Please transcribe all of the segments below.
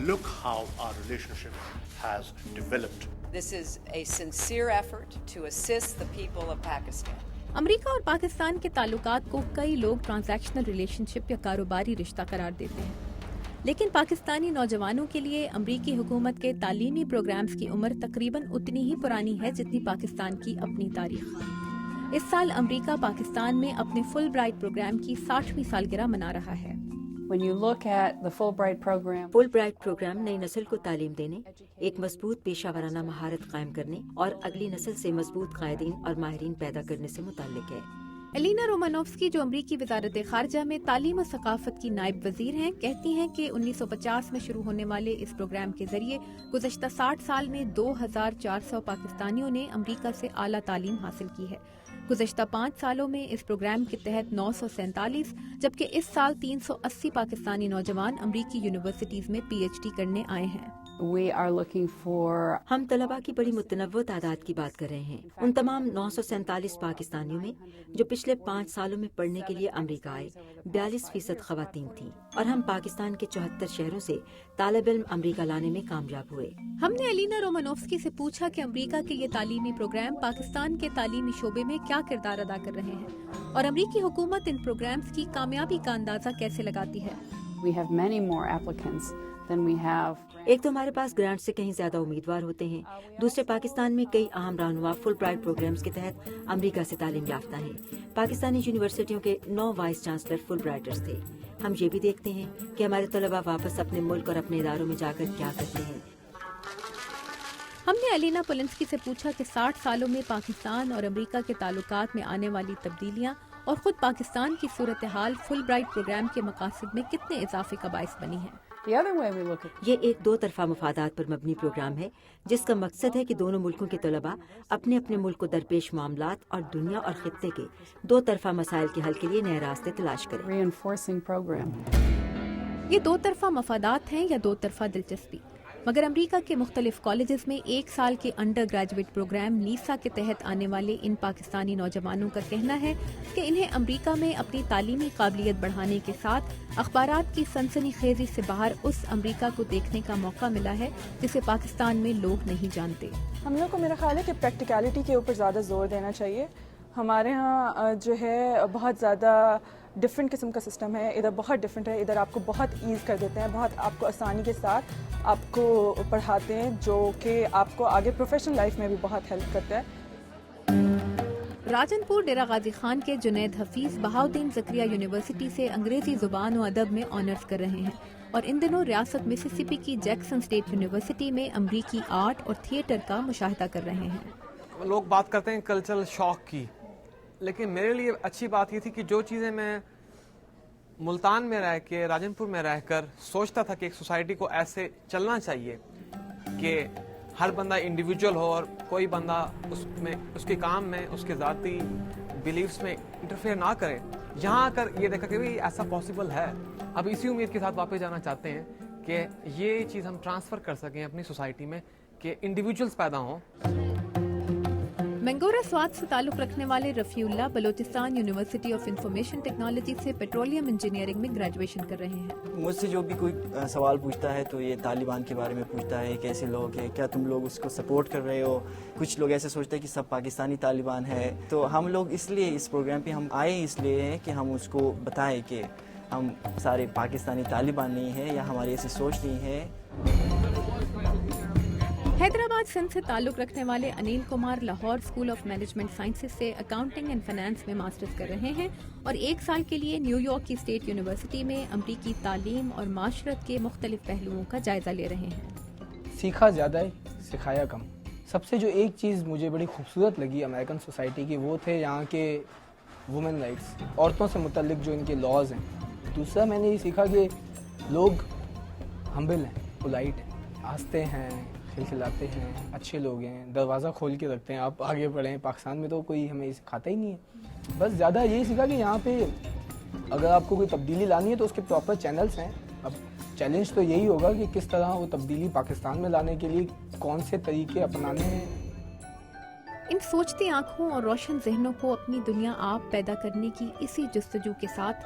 look how our relationship has developed. This is a sincere effort to assist the people of Pakistan. امریکہ اور پاکستان کے تعلقات کو کئی لوگ ٹرانزیکشنل ریلیشن شپ یا کاروباری رشتہ قرار دیتے ہیں، لیکن پاکستانی نوجوانوں کے لیے امریکی حکومت کے تعلیمی پروگرامز کی عمر تقریباً اتنی ہی پرانی ہے جتنی پاکستان کی اپنی تاریخ۔ اس سال امریکہ پاکستان میں اپنے فل برائٹ پروگرام کی 60ویں سالگرہ منا رہا ہے۔ When you look at the Fulbright program, Fulbright programme نئی نسل کو تعلیم دینے، ایک مضبوط پیشہ ورانہ مہارت قائم کرنے اور اگلی نسل سے مضبوط قائدین اور ماہرین پیدا کرنے سے متعلق ہے۔ الینا رومانوفسکی، جو امریکی وزارت خارجہ میں تعلیم و ثقافت کی نائب وزیر ہیں، کہتی ہیں کہ 1950 میں شروع ہونے والے اس پروگرام کے ذریعے گزشتہ 60 سال میں 2400 پاکستانیوں نے امریکہ سے اعلیٰ تعلیم حاصل کی ہے۔ گزشتہ 5 سالوں میں اس پروگرام کے تحت 947 جبکہ اس سال 380 پاکستانی نوجوان امریکی یونیورسٹیز میں پی ایچ ڈی کرنے آئے ہیں۔ we are looking for ہم طلباء کی بڑی متنوع تعداد کی بات کر رہے ہیں۔ ان تمام 947 پاکستانیوں میں جو پچھلے 5 سالوں میں پڑھنے کے لیے امریکہ آئے، 42% خواتین تھیں، اور ہم پاکستان کے 74 شہروں سے طالب علم امریکہ لانے میں کامیاب ہوئے۔ ہم نے الینا رومانوفسکی سے پوچھا کہ امریکہ کے یہ تعلیمی پروگرام پاکستان کے تعلیمی شعبے میں کیا کردار ادا کر رہے ہیں، اور امریکی حکومت ان پروگرامز کی کامیابی کا اندازہ کیسے لگاتی ہے۔ we have many more applicants than we have. ایک تو ہمارے پاس گرانٹ سے کہیں زیادہ امیدوار ہوتے ہیں، دوسرے پاکستان میں کئی اہم رہنما فل برائٹ پروگرامز کے تحت امریکہ سے تعلیم یافتہ ہیں۔ پاکستانی یونیورسٹیوں کے 9 وائس چانسلر فل برائٹرز تھے۔ ہم یہ بھی دیکھتے ہیں کہ ہمارے طلباء واپس اپنے ملک اور اپنے اداروں میں جا کر کیا کرتے ہیں۔ ہم نے الینا پولنسکی سے پوچھا کہ 60 سالوں میں پاکستان اور امریکہ کے تعلقات میں آنے والی تبدیلیاں اور خود پاکستان کی صورتحال فل برائٹ پروگرام کے مقاصد میں کتنے اضافے کا باعث بنی ہے۔ The other way we look at یہ ایک 2 طرفہ مفادات پر مبنی پروگرام ہے جس کا مقصد ہے کہ دونوں ملکوں کے طلباء اپنے اپنے ملک کو درپیش معاملات اور دنیا اور خطے کے 2 طرفہ مسائل کے حل کے لیے نئے راستے تلاش کریں۔ reinforcing program. یہ 2 طرفہ مفادات ہیں یا 2 طرفہ دلچسپی؟ مگر امریکہ کے مختلف کالجز میں 1 سال کے انڈر گریجویٹ پروگرام نیسا کے تحت آنے والے ان پاکستانی نوجوانوں کا کہنا ہے کہ انہیں امریکہ میں اپنی تعلیمی قابلیت بڑھانے کے ساتھ اخبارات کی سنسنی خیزی سے باہر اس امریکہ کو دیکھنے کا موقع ملا ہے جسے پاکستان میں لوگ نہیں جانتے۔ ہم لوگ کو میرا خیال ہے کہ پریکٹیکلٹی کے اوپر زیادہ زور دینا چاہیے۔ ہمارے ہاں جو ہے بہت زیادہ ڈفرینٹ قسم کا سسٹم ہے، ادھر بہت ڈفرینٹ ہے، ادھر آپ کو بہت ایز کر دیتے ہیں، بہت آپ کو آسانی کے ساتھ آپ کو پڑھاتے ہیں، جو کہ آپ کو آگے پروفیشنل لائف میں بھی بہت ہیلپ کرتا ہے۔ راجن پور ڈیرہ غازی خان کے جنید حفیظ بہاؤدین زکریا یونیورسٹی سے انگریزی زبان و ادب میں آنرز کر رہے ہیں، اور ان دنوں ریاست مسیسپی کی جیکسن اسٹیٹ یونیورسٹی میں امریکی آرٹ اور تھیٹر کا مشاہدہ کر رہے ہیں۔ لوگ بات کرتے ہیں کلچرل شاک کی، لیکن میرے لیے اچھی بات یہ تھی کہ جو چیزیں میں ملتان میں رہ کے، راجن پور میں رہ کر سوچتا تھا کہ ایک سوسائٹی کو ایسے چلنا چاہیے کہ ہر بندہ انڈیویجول ہو اور کوئی بندہ اس کے کام میں، اس کے ذاتی بیلیفز میں انٹرفیئر نہ کرے، یہاں آ کر یہ دیکھا کہ ایسا پاسبل ہے۔ اب اسی امید کے ساتھ واپس جانا چاہتے ہیں کہ یہ چیز ہم ٹرانسفر کر سکیں اپنی سوسائٹی میں، کہ انڈیویجولز پیدا ہوں۔ منگورا سوات سے تعلق رکھنے والے Rafi ullah Balochistan university of information technology سے پیٹرولیم انجینئرنگ میں گریجویشن کر رہے ہیں۔ مجھ سے جو بھی کوئی سوال پوچھتا ہے تو یہ طالبان کے بارے میں پوچھتا ہے، کیسے لوگ ہیں، کیا تم لوگ اس کو سپورٹ کر رہے ہو؟ کچھ لوگ ایسے سوچتے ہیں کہ سب پاکستانی طالبان ہے، تو ہم لوگ اس لیے اس پروگرام پہ ہم آئے اس لیے ہیں کہ ہم اس کو بتائیں کہ ہم سارے پاکستانی طالبان نہیں ہیں یا ہماری ایسی سوچ نہیں ہے۔ حیدرآباد سندھ سے تعلق رکھنے والے Anil Kumar Lahore school of management sciences سے اکاؤنٹنگ اینڈ فائنانس میں ماسٹرز کر رہے ہیں، اور 1 سال کے لیے نیو یارک کی اسٹیٹ یونیورسٹی میں امریکی تعلیم اور معاشرت کے مختلف پہلوؤں کا جائزہ لے رہے ہیں۔ سیکھا زیادہ ہے، سکھایا کم۔ سب سے جو ایک چیز مجھے بڑی خوبصورت لگی امریکن سوسائٹی کی، وہ تھے یہاں کے وومن رائٹس، عورتوں سے متعلق جو ان کے لاز ہیں۔ دوسرا میں نے یہ سیکھا کہ لوگ ہمبل ہیں، پولائٹ ہیں، آستے ہیں، کھلکھلاتے ہیں، اچھے لوگ ہیں، دروازہ کھول کے رکھتے ہیں، آپ آگے بڑھیں۔ پاکستان میں تو کوئی ہمیں سکھاتا ہی نہیں ہے۔ بس زیادہ یہی سیکھا کہ یہاں پہ اگر آپ کو کوئی تبدیلی لانی ہے تو اس کے پراپر چینلز ہیں۔ اب چیلنج تو یہی ہوگا کہ کس طرح وہ تبدیلی پاکستان میں لانے کے لیے کون سے طریقے اپنانے ہیں۔ ان سوچتی آنکھوں اور روشن ذہنوں کو اپنی دنیا آپ پیدا کرنے کی اسی جستجو کے ساتھ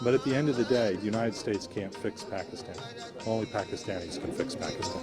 But at the end of the day, the United States can't fix Pakistan. Only Pakistanis can fix Pakistan.